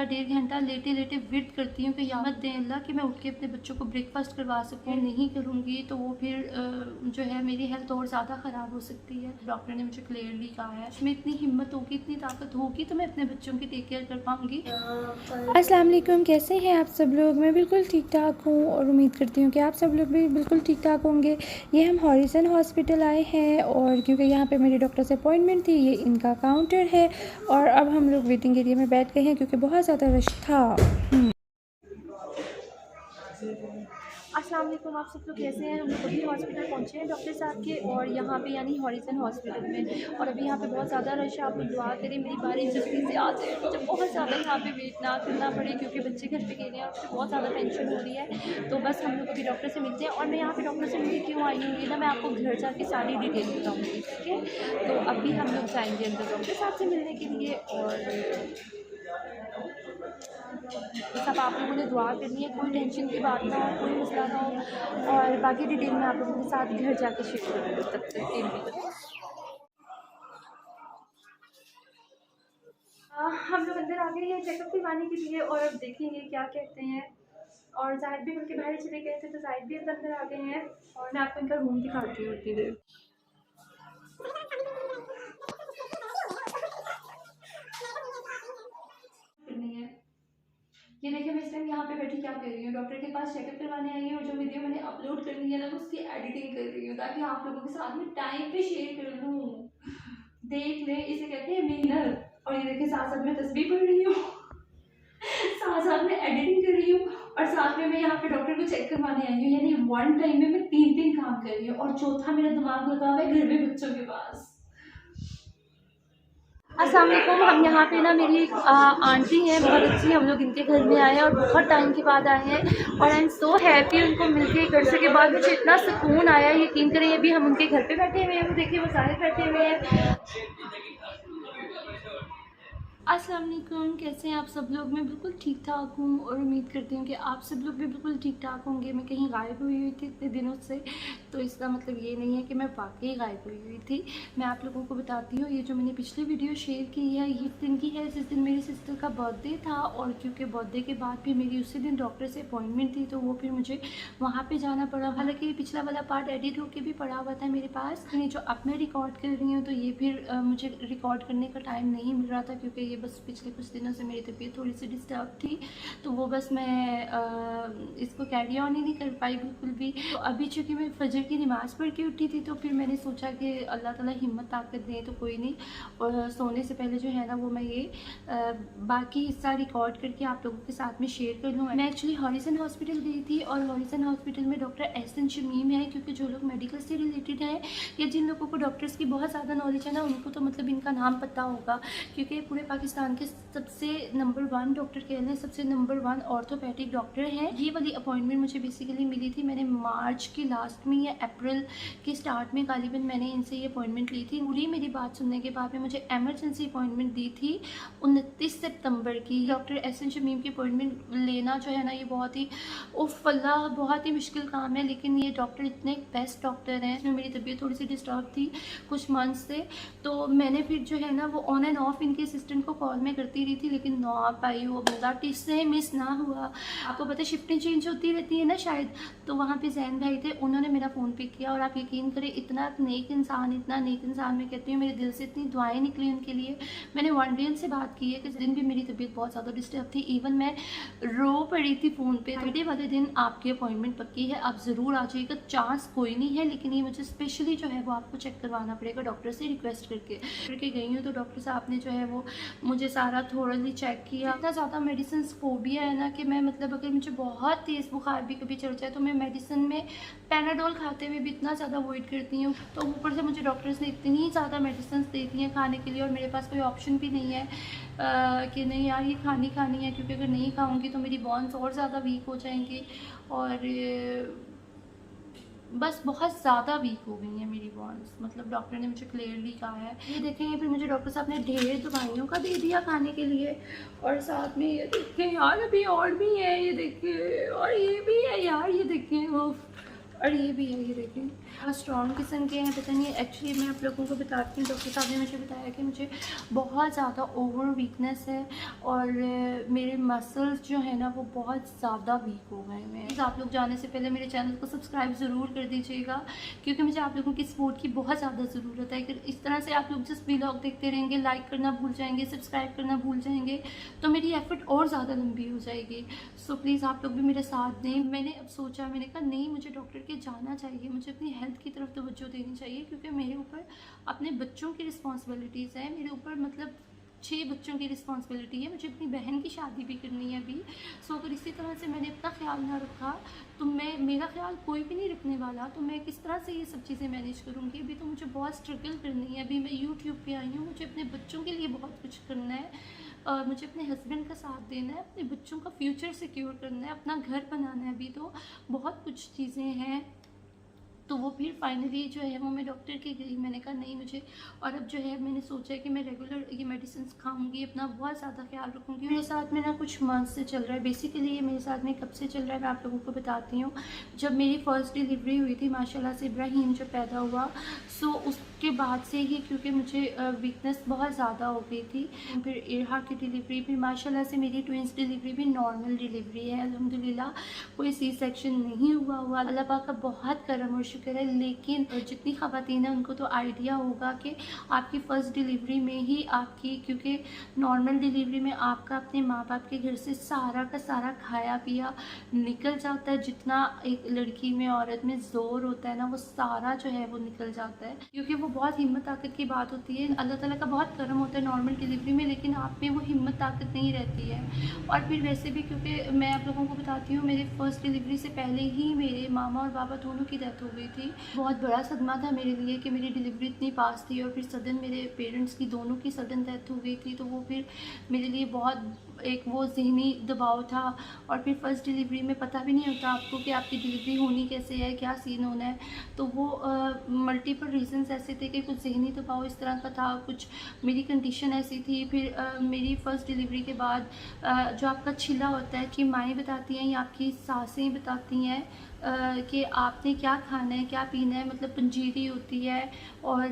1.5 घंटा लेटे लेटे वेट करती हूँ कि या मत दें अल्लाह कि मैं उठ के अपने बच्चों को ब्रेकफास्ट करवा सकूँ। नहीं करूँगी तो वो फिर जो है मेरी हेल्थ और ज़्यादा ख़राब हो सकती है। डॉक्टर ने मुझे क्लियरली कहा है इसमें इतनी हिम्मत होगी, इतनी ताकत होगी तो मैं अपने बच्चों की टेक केयर कर पाऊँगी। अस्सलाम वालेकुम, कैसे हैं आप सब लोग। मैं बिल्कुल ठीक ठाक हूँ और उम्मीद करती हूँ कि आप सब लोग भी बिल्कुल ठीक ठाक होंगे। ये हम हॉरिज़न हॉस्पिटल आए हैं और क्योंकि यहाँ पे मेरी डॉक्टर से अपॉइंटमेंट थी, ये इनका काउंटर है और अब हम लोग वेटिंग एरिया में बैठ गए हैं क्योंकि बहुत ज़्यादा रश था। अस्सलाम वालेकुम, आप सब लोग कैसे हैं। हम लोग अभी हॉस्पिटल पहुँचे हैं डॉक्टर साहब के और यहाँ पे यानी हॉरिज़न हॉस्पिटल में, और अभी यहाँ पे बहुत ज़्यादा रश है। आप लोग दुआ करें मेरी बारी जल्दी से आ जाए, मुझे बहुत ज़्यादा यहाँ पे वेट ना करना पड़े क्योंकि बच्चे घर पे गए हैं और मुझे बहुत ज़्यादा टेंशन हो रही है। तो बस हम लोग अभी डॉक्टर से मिलते हैं और मैं यहाँ पे डॉक्टर से मिलने क्यों आई हूँ ये ना मैं आपको घर जाके सारी डिटेल बताऊँगी, ठीक है। तो अभी हम लोग जाएंगे अंदर डॉक्टर साहब से मिलने के लिए और सब आप लोगों ने दुआ करनी है, कोई टेंशन की बात ना हो, कोई मसला ना हो, और बाकी डिटेल मैं आप लोगों के साथ घर जाके शेयर करूँगी। तब तक के लिए हम लोग अंदर आ गए हैं चेकअप करवाने के लिए और अब देखेंगे क्या कहते हैं। और जाहिद भी बल्कि बाहर चले गए थे तो जाहिद भी अंदर आ गए हैं और मैं आपको इनका रूम दिखाती हूँ इतनी देर। करनी है ये देखिए, मैं इस टाइम यहाँ पे बैठी क्या कर रही हूँ, डॉक्टर के पास चेकअप करवाने आई हूँ और जो वीडियो मैंने अपलोड करनी है ना उसकी एडिटिंग कर रही हूँ ताकि आप लोगों के साथ में टाइम पे शेयर कर लूँ। देख ले, इसे कहते हैं मेहनत। और ये देखिए साथ साथ में तस्बीह पढ़ रही हूँ साथ साथ में एडिटिंग कर रही हूँ और साथ में मैं यहाँ पे डॉक्टर को चेक करवाने आई हूँ। यानी वन टाइम में मैं 3 काम कर रही हूँ और चौथा मेरा दिमाग लगा हुआ है घर में बच्चों के पास। अस्सलाम वालेकुम, हम यहाँ पे ना मेरी एक आंटी हैं बहुत अच्छी, हम लोग इनके घर में आए हैं और बहुत टाइम के बाद आए हैं और आई एम सो हैप्पी उनको मिलके। घर के बाद मुझे इतना सुकून आया, यकीन करें। अभी हम उनके घर पे बैठे हुए हैं, वो देखिए वो सारे बैठे हुए हैं। अस्सलाम वालेकुम, कैसे हैं आप सब लोग। मैं बिल्कुल ठीक ठाक हूँ और उम्मीद करती हूँ कि आप सब लोग भी बिल्कुल ठीक ठाक होंगे। मैं कहीं गायब हुई थी इतने दिनों से, तो इसका मतलब ये नहीं है कि मैं वाकई गायब हुई थी। मैं आप लोगों को बताती हूँ, ये जो मैंने पिछली वीडियो शेयर की है ये दिन की है जिस दिन मेरी सिस्टर का बर्थडे था और क्योंकि बर्थडे के बाद भी मेरी उसी दिन डॉक्टर से अपॉइंटमेंट थी तो वो फिर मुझे वहाँ पर जाना पड़ा। हालाँकि पिछला वाला पार्ट एडिट होकर भी पड़ा हुआ था मेरे पास, ये जो अब मैं रिकॉर्ड कर रही हूँ तो ये फिर मुझे रिकॉर्ड करने का टाइम नहीं मिल रहा था क्योंकि ये बस पिछले कुछ दिनों से मेरी तबीयत थोड़ी सी डिस्टर्ब थी तो वो बस मैं इसको कैरी ऑन ही नहीं कर पाई बिल्कुल भी। तो अभी चूँकि मैं फजर की नमाज़ पढ़ के उठी थी तो फिर मैंने सोचा कि अल्लाह ताला हिम्मत ताकत दे तो कोई नहीं, और सोने से पहले जो है ना वो मैं ये बाकी हिस्सा रिकॉर्ड करके आप लोगों के साथ में शेयर कर लूँ। मैं एक्चुअली हॉरिज़न हॉस्पिटल गई थी और हॉरिज़न हॉस्पिटल में डॉक्टर एहसन शमीम है, क्योंकि जो लोग मेडिकल से रिलेटेड हैं या जिन लोगों को डॉक्टर्स की बहुत ज़्यादा नॉलेज है ना उनको तो मतलब इनका नाम पता होगा, क्योंकि पूरे पाकिस्तान के सबसे नंबर 1 डॉक्टर कह लें, सबसे नंबर 1 ऑर्थोपेडिक डॉक्टर हैं। ये वाली अपॉइंटमेंट मुझे बेसिकली मिली थी, मैंने मार्च के लास्ट में या अप्रैल के स्टार्ट में गालिबन मैंने इनसे ये अपॉइंटमेंट ली थी। पूरी मेरी बात सुनने के बाद में मुझे एमरजेंसी अपॉइंटमेंट दी थी 29 सितंबर की। डॉक्टर एहसन शमीम की अपॉइंटमेंट लेना जो है ना ये बहुत ही उफ अल्लाह बहुत ही मुश्किल काम है, लेकिन ये डॉक्टर इतने बेस्ट डॉक्टर हैं। इसमें मेरी तबीयत थोड़ी सी डिस्टर्ब थी कुछ मंथ से, तो मैंने फिर जो है ना वो ऑन एंड ऑफ इनके असिस्टेंट को कॉल में करती रही थी लेकिन ना आ पाई, वो बंदा टिस से मिस ना हुआ। आपको पता है शिफ्टें चेंज होती रहती है ना शायद, तो वहाँ पे जैन भाई थे, उन्होंने मेरा फ़ोन पिक किया और आप यकीन करें इतना नेक इंसान, इतना नेक इंसान, मैं कहती हूँ मेरे दिल से इतनी दुआएं निकली उनके लिए। मैंने वन डे से बात की है कि दिन भी मेरी तबीयत बहुत ज़्यादा डिस्टर्ब थी, इवन मैं रो पड़ी थी फ़ोन पे। फ्राइडे वाले दिन आपकी अपॉइंटमेंट पक्की है, आप ज़रूर आ जाइएगा, चांस कोई नहीं है लेकिन ये मुझे स्पेशली जो है वो आपको चेक करवाना पड़ेगा डॉक्टर से रिक्वेस्ट करके गई हूँ। तो डॉक्टर साहब ने जो है वो मुझे सारा थोड़ा चेक किया। इतना ज़्यादा मेडिसिन फोबिया है ना कि मैं मतलब अगर मुझे बहुत तेज़ बुखार भी कभी चढ़ जाए तो मैं मेडिसिन में पैनाडोल खाते हुए भी इतना ज़्यादा अवॉइड करती हूँ। तो ऊपर से मुझे डॉक्टर्स ने इतनी ज़्यादा मेडिसिन दे दी हैं खाने के लिए और मेरे पास कोई ऑप्शन भी नहीं है कि नहीं यार ये खानी है, क्योंकि अगर नहीं खाऊंगी तो मेरी बोन्स और ज़्यादा वीक हो जाएंगी और बस बहुत ज़्यादा वीक हो गई हैं मेरी बोन्स, मतलब डॉक्टर ने मुझे क्लियरली कहा है। ये देखें फिर मुझे डॉक्टर साहब ने ढेर दवाइयों का दे दिया खाने के लिए और साथ में ये देखें यार अभी और भी है, ये देखें और ये भी है यार, ये देखें वो और ये भी है, ये देखें बहुत स्ट्रॉन्ग किस्म के हैं, पता नहीं एक्चुअली मैं आप लोगों को बताती हूँ। डॉक्टर साहब ने मुझे बताया कि मुझे बहुत ज़्यादा ओवर वीकनेस है और मेरे मसल्स जो है ना वो बहुत ज़्यादा वीक हो गए हैं। आप लोग जाने से पहले मेरे चैनल को सब्सक्राइब ज़रूर कर दीजिएगा, क्योंकि मुझे आप लोगों की सपोर्ट की बहुत ज़्यादा ज़रूरत है। अगर इस तरह से आप लोग जस्ट व्लॉग देखते रहेंगे, लाइक करना भूल जाएंगे, सब्सक्राइब करना भूल जाएंगे, तो मेरी एफर्ट और ज़्यादा लंबी हो जाएगी। सो प्लीज़ आप लोग भी मेरे साथ दें। मैंने अब सोचा, मैंने कहा नहीं, मुझे डॉक्टर के जाना चाहिए, मुझे अपनी हेल्थ की तरफ तवज्जो देनी चाहिए, क्योंकि मेरे ऊपर अपने बच्चों की रिस्पॉन्सिबिलिटीज़ हैं। मेरे ऊपर मतलब 6 बच्चों की रिस्पॉन्सिबिलिटी है, मुझे अपनी बहन की शादी भी करनी है अभी। सो अगर इसी तरह से मैंने अपना ख्याल ना रखा तो मेरा ख्याल कोई भी नहीं रखने वाला, तो मैं किस तरह से ये सब चीज़ें मैनेज करूँगी। अभी तो मुझे बहुत स्ट्रगल करनी है। अभी मैं यूट्यूब पे आई हूँ, मुझे अपने बच्चों के लिए बहुत कुछ करना है, मुझे अपने हस्बैंड का साथ देना है, अपने बच्चों का फ्यूचर सिक्योर करना है, अपना घर बनाना है। अभी तो बहुत कुछ चीज़ें हैं। तो वो फिर फाइनली जो है वो मैं डॉक्टर के गई, मैंने कहा नहीं मुझे, और अब जो है मैंने सोचा है कि मैं रेगुलर ये मेडिसिन खाऊंगी, अपना बहुत ज़्यादा ख्याल रखूंगी। मेरे साथ में ना कुछ मंथ से चल रहा है, बेसिकली ये मेरे साथ में कब से चल रहा है मैं आप लोगों को बताती हूँ। जब मेरी फ़र्स्ट डिलीवरी हुई थी माशाल्लाह से, इब्राहिम जब पैदा हुआ, सो उसके बाद से ही क्योंकि मुझे वीकनेस बहुत ज़्यादा हो गई थी, फिर इरहा की डिलीवरी, फिर माशाल्लाह से मेरी ट्विंस डिलीवरी भी नॉर्मल डिलीवरी है अल्हम्दुलिल्लाह, कोई सी सेक्शन नहीं हुआ अल्लाह पाक का बहुत करम और शुक्र है। लेकिन जितनी ख़वातीन हैं उनको तो आइडिया होगा कि आपकी फ़र्स्ट डिलीवरी में ही आपकी, क्योंकि नॉर्मल डिलीवरी में आपका अपने माँ बाप के घर से सारा का सारा खाया पिया निकल जाता है, जितना एक लड़की में औरत में ज़ोर होता है ना वो सारा जो है वो निकल जाता है, क्योंकि वो बहुत हिम्मत ताकत की बात होती है। अल्लाह ताला का बहुत करम होता है नॉर्मल डिलीवरी में, लेकिन आप में वो हिम्मत ताकत नहीं रहती है। और फिर वैसे भी क्योंकि मैं आप लोगों को बताती हूँ, मेरी फ़र्स्ट डिलीवरी से पहले ही मेरे मामा और पापा दोनों की डेथ हो गई थी। बहुत बड़ा सदमा था मेरे लिए कि मेरी डिलीवरी इतनी पास थी और फिर सडन मेरे पेरेंट्स की दोनों की सडन डेथ हो गई थी। तो वो फिर मेरे लिए बहुत एक वो ज़हनी दबाव था। और फिर फ़र्स्ट डिलीवरी में पता भी नहीं होता आपको कि आपकी डिलीवरी होनी कैसे है, क्या सीन होना है। तो वो मल्टीपल रीज़न्स ऐसे थे कि कुछ ज़हनी दबाव इस तरह का था, कुछ मेरी कंडीशन ऐसी थी। फिर मेरी फ़र्स्ट डिलीवरी के बाद जो आपका छिला होता है कि माएँ बताती हैं या आपकी सासें बताती हैं कि आपने क्या खाना है, क्या पीना है, मतलब पंजीरी होती है और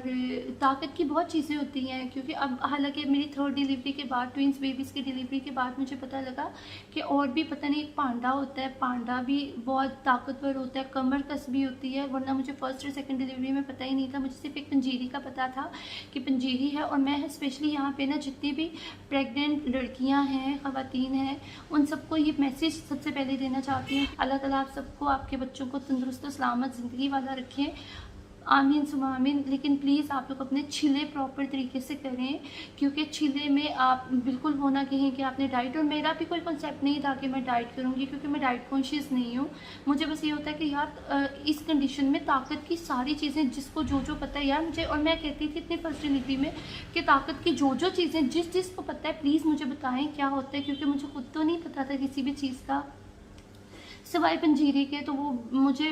ताकत की बहुत चीज़ें होती हैं। क्योंकि अब हालांकि मेरी थर्ड डिलीवरी के बाद, ट्विंस बेबीज़ की डिलीवरी के बाद मुझे पता लगा कि और भी पता नहीं एक पांडा होता है, पांडा भी बहुत ताकतवर होता है, कमर कस भी होती है, वरना मुझे फ़र्स्ट और सेकंड डिलीवरी में पता ही नहीं था। मुझे सिर्फ एक पंजीरी का पता था कि पंजीरी है। और मैं स्पेशली यहाँ पे ना जितनी भी प्रेग्नेंट लड़कियाँ हैं, ख़वातीन हैं, उन सबको ये मैसेज सबसे पहले देना चाहती हूँ, अल्लाह ताला आप सबको, आपके बच्चों को तंदुरुस्त और सलामत ज़िंदगी वाला रखें, आमीन सुमा आमीन। लेकिन प्लीज़ आप लोग अपने छिले प्रॉपर तरीके से करें, क्योंकि छिले में आप बिल्कुल वो ना कहें कि आपने डाइट, और मेरा भी कोई कॉन्सेप्ट नहीं था कि मैं डाइट करूँगी, क्योंकि मैं डाइट कॉन्शियस नहीं हूँ। मुझे बस ये होता है कि यार इस कंडीशन में ताकत की सारी चीज़ें जिसको जो जो पता है यार मुझे, और मैं कहती थी अपनी फर्स्ट डिलीवरी में कि ताकत की जो जो चीज़ें जिसको पता है प्लीज़ मुझे बताएं क्या होता है, क्योंकि मुझे खुद तो नहीं पता था किसी भी चीज़ का सिवाय पंजीरी के। तो वो मुझे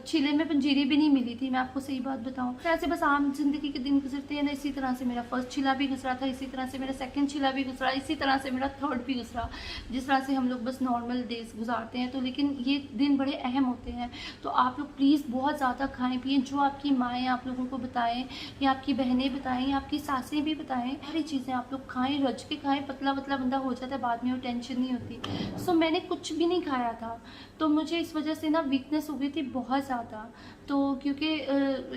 छिले में पंजीरी भी नहीं मिली थी, मैं आपको सही बात बताऊं। ऐसे बस आम जिंदगी के दिन गुजरते हैं ना, इसी तरह से मेरा फर्स्ट छिला भी गुजरा था, इसी तरह से मेरा सेकंड छिला भी गुजरा, इसी तरह से मेरा थर्ड भी गुजरा, जिस तरह से हम लोग बस नॉर्मल डेज गुजारते हैं। तो लेकिन ये दिन बड़े अहम होते हैं। तो आप लोग प्लीज़ बहुत ज़्यादा खाएँ पिएँ, जो आपकी माएँ आप लोगों को बताएँ या आपकी बहनें बताएँ या आपकी सासें भी बताएँ, सारी चीज़ें आप लोग खाएँ, रज के खाएँ। पतला पतला बंदा हो जाता है बाद में, वो टेंशन नहीं होती। सो मैंने कुछ भी नहीं खाया था, तो मुझे इस वजह से ना वीकनेस हो गई थी बहुत ज़्यादा। तो क्योंकि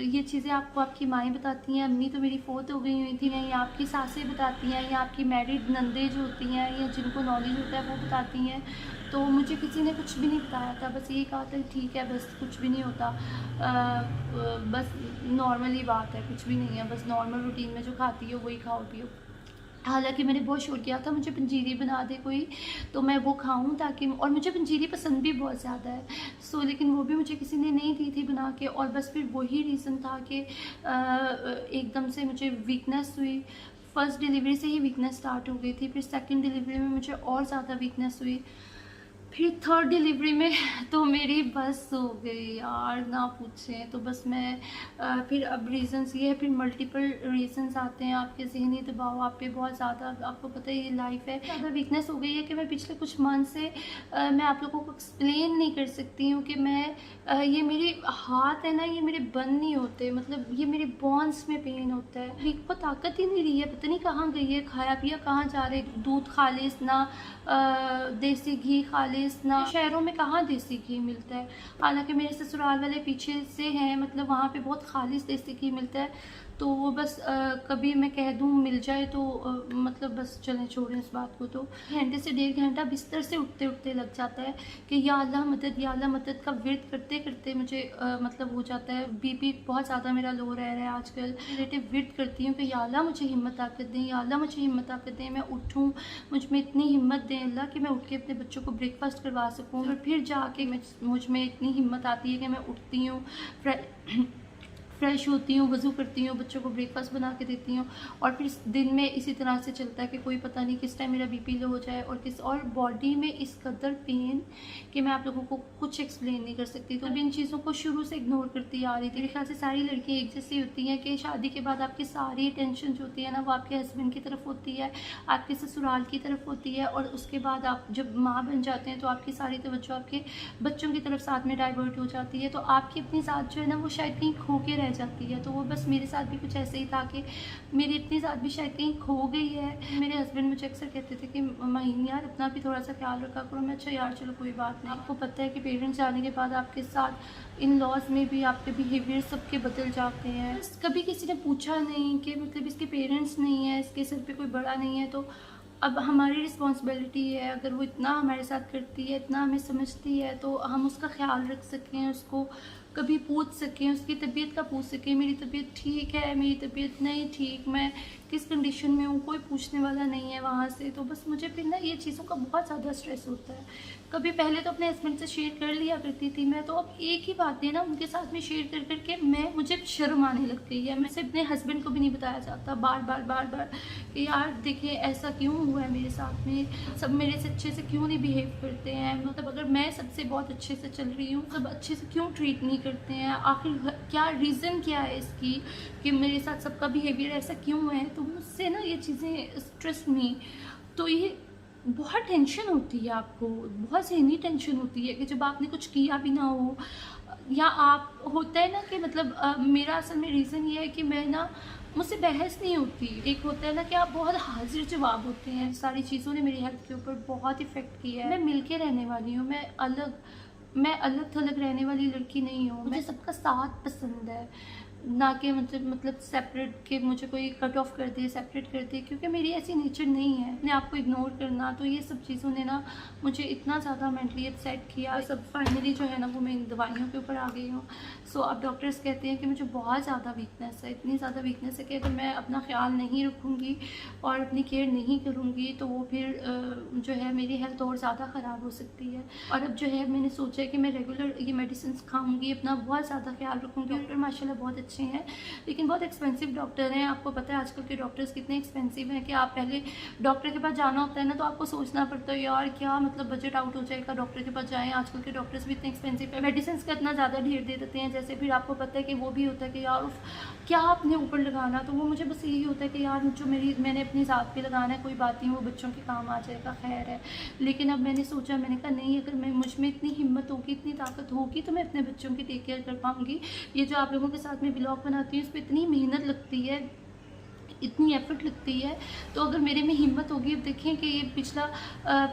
ये चीज़ें आपको आपकी माएँ बताती हैं, अम्मी तो मेरी फोत हो गई हुई थी, या आपकी सासें बताती हैं, या आपकी मैरिड नंदे जो होती हैं या जिनको नॉलेज होता है वो बताती हैं। तो मुझे किसी ने कुछ भी नहीं बताया था, बस ये कहा था ठीक है, बस कुछ भी नहीं होता, बस नॉर्मली बात है, कुछ भी नहीं है, बस नॉर्मल रूटीन में जो खाती हो वही खाओ पियो। हालांकि मैंने बहुत शोर किया था मुझे पंजीरी बना दे कोई, तो मैं वो खाऊं ताकि, और मुझे पंजीरी पसंद भी बहुत ज़्यादा है। सो लेकिन वो भी मुझे किसी ने नहीं दी थी बना के, और बस फिर वही रीज़न था कि एकदम से मुझे वीकनेस हुई। फ़र्स्ट डिलीवरी से ही वीकनेस स्टार्ट हो गई थी, फिर सेकंड डिलीवरी में मुझे और ज़्यादा वीकनेस हुई, फिर थर्ड डिलीवरी में तो मेरी बस हो गई यार, ना पूछें। तो बस मैं फिर अब रीज़न्स ये है, फिर मल्टीपल रीज़न्स आते हैं, आपके ज़हनी दबाव आप पे बहुत ज़्यादा, आपको पता है ये लाइफ है, ज़्यादा वीकनेस हो गई है कि मैं पिछले कुछ मंथ से मैं आप लोगों को एक्सप्लेन नहीं कर सकती हूँ कि मैं ये मेरे हाथ है ना, ये मेरे बंद नहीं होते, मतलब ये मेरे बोन्स में पेन होता है। वीक को ताकत ही नहीं रही है, पता नहीं कहाँ गई है, खाया पिया कहाँ जा रहे, दूध खालिस ना, देसी घी खालिस ना, शहरों में कहाँ देसी घी मिलता है। हालांकि मेरे ससुराल वाले पीछे से हैं, मतलब वहाँ पे बहुत खालिस देसी घी मिलता है। तो वो बस कभी मैं कह दूँ मिल जाए तो मतलब बस चलें, छोड़ें इस बात को। तो घंटे से 1.5 घंटा बिस्तर से उठते उठते लग जाता है कि या अल्लाह मदद, या अल्लाह मदद का विर्द करते करते मुझे मतलब हो जाता है। बीपी बहुत ज़्यादा मेरा लो रह रहा है आजकल। रिलेटिव विर्द करती हूँ कि या अल्लाह मुझे हिम्मत ताकत दें, या अल्लाह मुझे हिम्मत ताकत दें, मैं उठूँ, मुझ में इतनी हिम्मत दें अल्लाह कि मैं उठ के अपने बच्चों को ब्रेकफास्ट करवा सकूँ। और फिर जाके मुझ में इतनी हिम्मत आती है कि मैं उठती हूँ, फ्रेश होती हूँ, वज़ू करती हूँ, बच्चों को ब्रेकफास्ट बना के देती हूँ। और फिर दिन में इसी तरह से चलता है कि कोई पता नहीं किस टाइम मेरा बीपी लो हो जाए और बॉडी में इस कदर पेन कि मैं आप लोगों को कुछ एक्सप्लेन नहीं कर सकती। तो इन चीज़ों को शुरू से इग्नोर करती आ रही थी। मेरे ख्याल से सारी लड़कियाँ एक जैसी होती हैं कि शादी के बाद आपकी सारी टेंशन जो होती है ना, वो आपके हस्बैंड की तरफ होती है, आपके ससुराल की तरफ होती है, और उसके बाद आप जब माँ बन जाते हैं तो आपकी सारी तवज्जो आपके बच्चों की तरफ साथ में डाइवर्ट हो जाती है। तो आपकी अपनी ज़ात जो है ना, वो शायद कहीं खो के रह जाती है। तो वो बस मेरे साथ भी कुछ ऐसे ही था कि मेरी अपनी ज़ात भी शायद कहीं खो गई है। मेरे हस्बैंड मुझे अक्सर कहते थे कि माहीन यार अपना भी थोड़ा सा ख्याल रखा करो। मैं अच्छा यार चलो कोई बात नहीं। आपको पता है कि पेरेंट्स जाने के बाद आपके साथ इन लॉज में भी आपके बिहेवियर सबके बदल जाते हैं। कभी किसी ने पूछा नहीं कि मतलब इसके पेरेंट्स नहीं है, इसके सर पे कोई बड़ा नहीं है, तो अब हमारी रिस्पॉन्सिबिलिटी है, अगर वो इतना हमारे साथ करती है, इतना हमें समझती है, तो हम उसका ख्याल रख सकें, उसको कभी पूछ सकें, उसकी तबीयत का पूछ सकें, मेरी तबीयत ठीक है, मेरी तबीयत नहीं ठीक, मैं किस कंडीशन में हूँ, कोई पूछने वाला नहीं है वहाँ से। तो बस मुझे फिर ना ये चीज़ों का बहुत ज़्यादा स्ट्रेस होता है। कभी पहले तो अपने हस्बैंड से शेयर कर लिया करती थी मैं, तो अब एक ही बातें ना उनके साथ में शेयर कर करके मुझे शर्म आने लग गई है। मैं से अपने हस्बैंड को भी नहीं बताया जाता बार बार कि यार देखिए ऐसा क्यों हुआ है मेरे साथ में, सब मेरे से अच्छे से क्यों नहीं बिहेव करते हैं, मतलब अगर मैं सबसे बहुत अच्छे से चल रही हूँ, सब अच्छे से क्यों ट्रीट नहीं करते हैं, आखिर क्या रीज़न क्या है इसकी कि मेरे साथ सबका बिहेवियर ऐसा क्यों है। तो मुझसे ना ये चीज़ें स्ट्रेस में, तो ये बहुत टेंशन होती है आपको, बहुत ज़हनी टेंशन होती है कि जब आपने कुछ किया भी ना हो, या आप होता है ना कि मतलब मेरा असल में रीज़न ये है कि मैं ना, मुझसे बहस नहीं होती। एक होता है ना कि आप बहुत हाजिर जवाब होते हैं। सारी चीज़ों ने मेरी हेल्थ के ऊपर बहुत इफ़ेक्ट किया है। मैं मिल के रहने वाली हूँ, मैं अलग थलग रहने वाली लड़की नहीं हूँ। मुझे सबका साथ पसंद है, ना कि मतलब सेपरेट के मुझे कोई कट ऑफ कर दे, सेपरेट कर दे, क्योंकि मेरी ऐसी नेचर नहीं है अपने आप को इग्नोर करना। तो ये सब चीज़ों ने ना मुझे इतना ज़्यादा मेंटली अपसेट किया। सब फाइनली जो है ना वो मैं इन दवाइयों के ऊपर आ गई हूँ। सो अब डॉक्टर्स कहते हैं कि मुझे बहुत ज़्यादा वीकनेस है, इतनी ज़्यादा वीकनेस है कि अगर मैं अपना ख्याल नहीं रखूँगी और अपनी केयर नहीं करूँगी तो वो फिर जो है मेरी हेल्थ और ज़्यादा ख़राब हो सकती है। और अब जो है मैंने सोचा है कि मैं रेगुलर ये मेडिसिन खाऊँगी, अपना बहुत ज़्यादा ख्याल रखूँगी। डॉक्टर माशाल्लाह बहुत अच्छे हैं, लेकिन बहुत एक्सपेंसिव डॉक्टर हैं। आपको पता है आजकल के डॉक्टर्स कितने एक्सपेंसिव हैं कि आप पहले डॉक्टर के पास जाना होता है ना, तो आपको सोचना पड़ता है यार क्या मतलब बजट आउट हो जाएगा, डॉक्टर के पास जाएं। आजकल के डॉक्टर्स भी इतने एक्सपेंसिव है, मेडिसिन का इतना ज़्यादा ढेर दे देते हैं। जैसे फिर आपको पता है कि वो भी होता है कि यार क्या आपने ऊपर लगाना, तो वो मुझे बस यही होता है कि यार जो मैंने अपनी ज़ात पे लगाना है, कोई बात नहीं, वो बच्चों के काम आ जाएगा, खैर है। लेकिन अब मैंने सोचा, मैंने कहा नहीं, अगर मुझ में इतनी हिम्मत होगी, इतनी ताकत होगी, तो मैं अपने बच्चों की टेक केयर कर पाऊँगी। ये जो आप लोगों के साथ में ब्लॉग बनाती हूँ, इस पर इतनी मेहनत लगती है, इतनी एफर्ट लगती है, तो अगर मेरे में हिम्मत होगी। अब देखें कि ये पिछला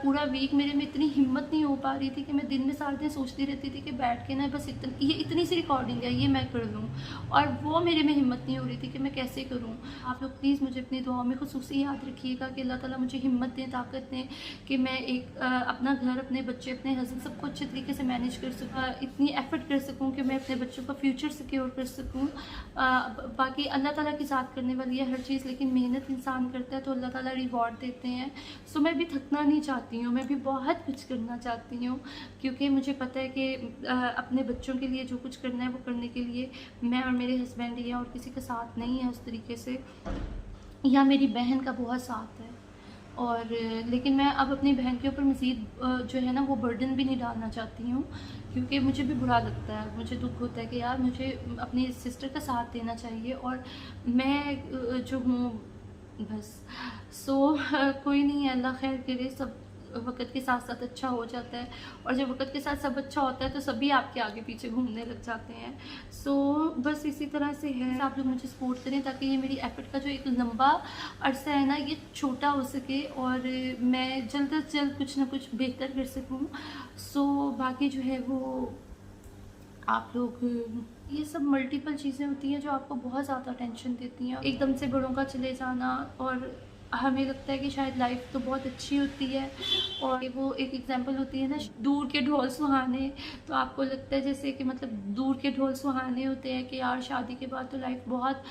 पूरा वीक मेरे में इतनी हिम्मत नहीं हो पा रही थी कि मैं दिन में सारे दिन सोचती रहती थी कि बैठ के ना बस ये इतनी सी रिकॉर्डिंग है, ये मैं कर लूँ, और वो मेरे में हिम्मत नहीं हो रही थी कि मैं कैसे करूँ। आप लोग प्लीज़ मुझे अपनी दुआओं में खुसूसी याद रखिएगा कि अल्लाह ताला मुझे हिम्मत दें, ताकत दें कि मैं एक अपना घर, अपने बच्चे, अपने हस्बैंड सबको अच्छे तरीके से मैनेज कर सकूँ, इतनी एफर्ट कर सकूँ कि मैं अपने बच्चों का फ्यूचर सिक्योर कर सकूँ। बाकी अल्लाह ताला की साथ करने वाली है हर चीज़, लेकिन मेहनत इंसान करता है तो अल्लाह ताला रिवॉर्ड देते हैं। सो मैं भी थकना नहीं चाहती हूँ, मैं भी बहुत कुछ करना चाहती हूँ, क्योंकि मुझे पता है कि अपने बच्चों के लिए जो कुछ करना है वो करने के लिए मैं और मेरे हस्बैंड ही हैं, और किसी का साथ नहीं है उस तरीके से, या मेरी बहन का बहुत साथ है। और लेकिन मैं अब अपनी बहन के ऊपर मज़ीद जो है ना वो बर्डन भी नहीं डालना चाहती हूँ, क्योंकि मुझे भी बुरा लगता है, मुझे दुःख होता है कि यार मुझे अपनी सिस्टर का साथ देना चाहिए और मैं जो हूँ बस। सो कोई नहीं है, अल्लाह खैर करे, सब वक़्त के साथ साथ अच्छा हो जाता है और जब वक़्त के साथ सब अच्छा होता है तो सभी आपके आगे पीछे घूमने लग जाते हैं। सो बस इसी तरह से है, आप लोग मुझे सपोर्ट करें ताकि ये मेरी एफ़र्ट का जो एक लंबा अरसा है ना ये छोटा हो सके और मैं जल्द से जल्द कुछ ना कुछ बेहतर कर सकूँ। सो बाकी जो है वो आप लोग, ये सब मल्टीपल चीज़ें होती हैं जो आपको बहुत ज़्यादा टेंशन देती हैं। एकदम से बड़ों का चले जाना, और हमें लगता है कि शायद लाइफ तो बहुत अच्छी होती है और वो एक एग्जांपल होती है ना, दूर के ढोल सुहाने। तो आपको लगता है जैसे कि मतलब दूर के ढोल सुहाने होते हैं कि यार शादी के बाद तो लाइफ बहुत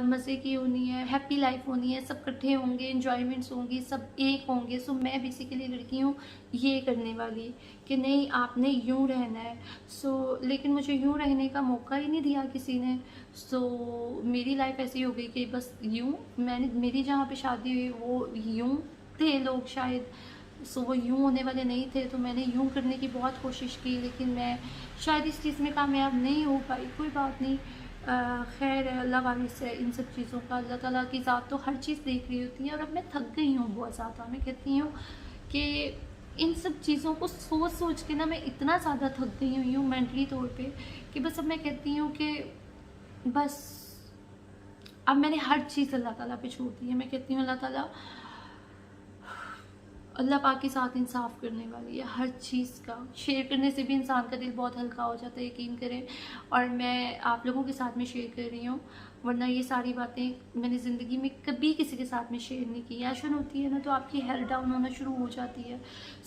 मज़े की होनी है, हैप्पी लाइफ होनी है, सब इकट्ठे होंगे, इन्जॉयमेंट्स होंगी, सब एक होंगे। सो मैं बेसिकली लड़की हूँ ये करने वाली कि नहीं आपने यूँ रहना है। सो लेकिन मुझे यूँ रहने का मौका ही नहीं दिया किसी ने। सो मेरी लाइफ ऐसी हो गई कि बस यूँ, मैंने मेरी जहाँ पे शादी हुई वो यूँ थे लोग शायद, सो वो यूँ होने वाले नहीं थे, तो मैंने यूँ करने की बहुत कोशिश की लेकिन मैं शायद इस चीज़ में कामयाब नहीं हो पाई। कोई बात नहीं, खैर है, अल्लाह वाली से इन सब चीज़ों का, अल्लाह ताला की ज़ात तो हर चीज़ देख रही होती है। और अब मैं थक गई हूँ बहुत ज़्यादा, मैं कहती हूँ कि इन सब चीज़ों को सोच सोच के ना मैं इतना ज़्यादा थक गई हुई हूँ मेंटली तौर पे कि बस अब मैं कहती हूँ कि बस अब मैंने हर चीज़ अल्लाह ताला पे छोड़ दी है। मैं कहती हूँ अल्लाह ताला, अल्लाह पाक के साथ इंसाफ करने वाली है हर चीज़ का। शेयर करने से भी इंसान का दिल बहुत हल्का हो जाता है, यकीन करें। और मैं आप लोगों के साथ में शेयर कर रही हूँ, वरना ये सारी बातें मैंने ज़िंदगी में कभी किसी के साथ में शेयर नहीं की। ऐशन होती है ना तो आपकी हेल्थ डाउन होना शुरू हो जाती है।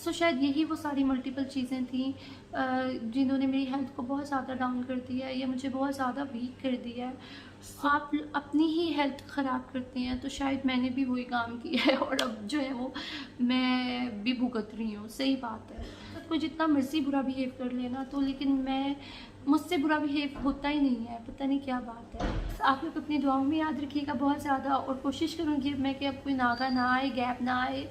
सो शायद यही वो सारी मल्टीपल चीज़ें थी जिन्होंने मेरी हेल्थ को बहुत ज़्यादा डाउन कर दिया है या मुझे बहुत ज़्यादा वीक कर दिया है। आप अपनी ही हेल्थ ख़राब करते हैं, तो शायद मैंने भी वही काम किया है और अब जो है वो मैं भी भुगत रही हूँ। सही बात है, कोई जितना मर्ज़ी बुरा बिहेव कर लेना तो, लेकिन मैं, मुझसे बुरा बिहेव होता ही नहीं है, पता नहीं क्या बात है। आप लोग अपनी दुआओं में याद रखिएगा बहुत ज़्यादा, और कोशिश करूँगी मैं कि अब कोई नागा ना आए, गैप ना आए,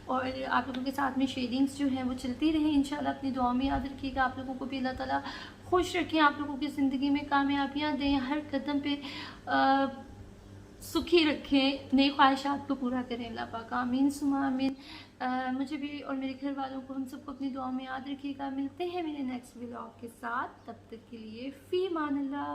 और आप लोगों के साथ में शेयरिंग्स जो हैं वो चलती रहें इंशाल्लाह। अपनी दुआओं में याद रखिएगा। आप लोगों को भी अल्लाह ताला खुश रखें, आप लोगों की ज़िंदगी में कामयाबियाँ दें, हर कदम पे सुखी रखें, नई ख्वाहिशात को पूरा करें अल्लाह पाक, आमीन सुमा आमीन। मुझे भी और मेरे घर वालों को, हम सबको अपनी दुआओं में याद रखिएगा। मिलते हैं मेरे नेक्स्ट व्लॉग के साथ, तब तक के लिए फ़ी मान अल्लाह।